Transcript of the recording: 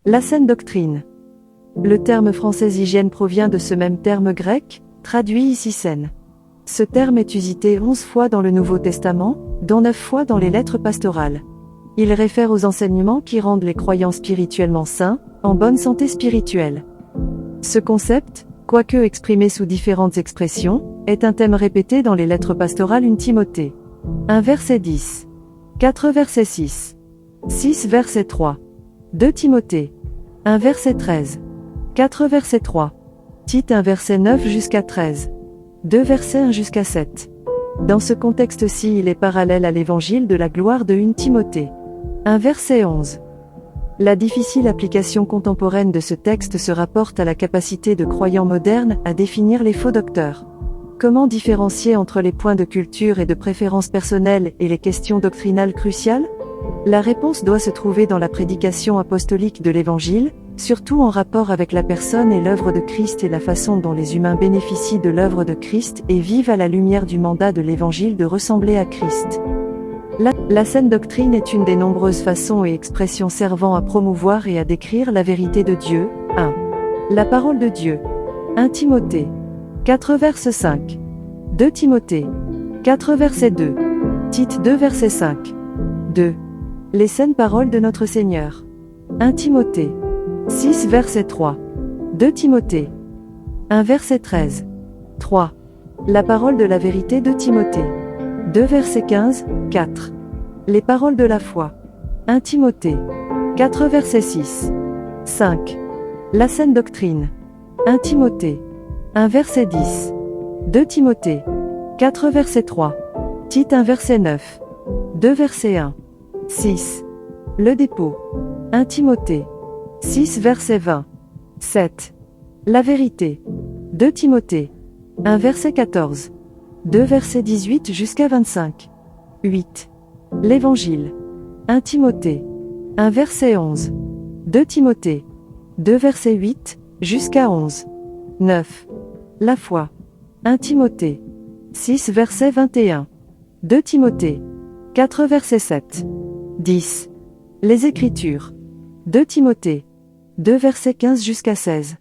La saine doctrine. Le terme français hygiène provient de ce même terme grec, traduit ici saine. Ce terme est usité 11 fois dans le Nouveau Testament, dont 9 fois dans les lettres pastorales. Il réfère aux enseignements qui rendent les croyants spirituellement sains, en bonne santé spirituelle. Ce concept, quoique exprimé sous différentes expressions, est un thème répété dans les lettres pastorales 1 Timothée. 1 verset 10. 4 verset 6. 6 verset 3. 2 Timothée. 1 verset 13. 4 verset 3. Tite 1 verset 9 jusqu'à 13. 2 verset 1 jusqu'à 7. Dans ce contexte-ci, il est parallèle à l'évangile de la gloire de 1 Timothée. 1 verset 11. La difficile application contemporaine de ce texte se rapporte à la capacité de croyants modernes à définir les faux docteurs. Comment différencier entre les points de culture et de préférence personnelle et les questions doctrinales cruciales? La réponse doit se trouver dans la prédication apostolique de l'Évangile, surtout en rapport avec la personne et l'œuvre de Christ et la façon dont les humains bénéficient de l'œuvre de Christ et vivent à la lumière du mandat de l'Évangile de ressembler à Christ. La saine doctrine est une des nombreuses façons et expressions servant à promouvoir et à décrire la vérité de Dieu. 1. La parole de Dieu. 1 Timothée. 4 verset 5. 2 Timothée. 4 verset 2. Tite 2 verset 5. 2. Les saines paroles de notre Seigneur. 1 Timothée. 6 verset 3. 2 Timothée. 1 verset 13. 3. La parole de la vérité de Timothée. 2 verset 15, 4. Les paroles de la foi. 1 Timothée. 4 verset 6. 5. La saine doctrine. 1 Timothée. 1 verset 10. 2 Timothée. 4 verset 3. Tite 1 verset 9. 2 verset 1. 6. Le dépôt. 1 Timothée. 6 verset 20. 7. La vérité. 2 Timothée. 1 verset 14. 2 verset 18 jusqu'à 25. 8. L'Évangile. 1 Timothée. 1 verset 11. 2 Timothée. 2 verset 8 jusqu'à 11. 9. La foi. 1 Timothée. 6 verset 21. 2 Timothée. 4 verset 7. 10. Les Écritures. 2 Timothée. 2 verset 15 jusqu'à 16.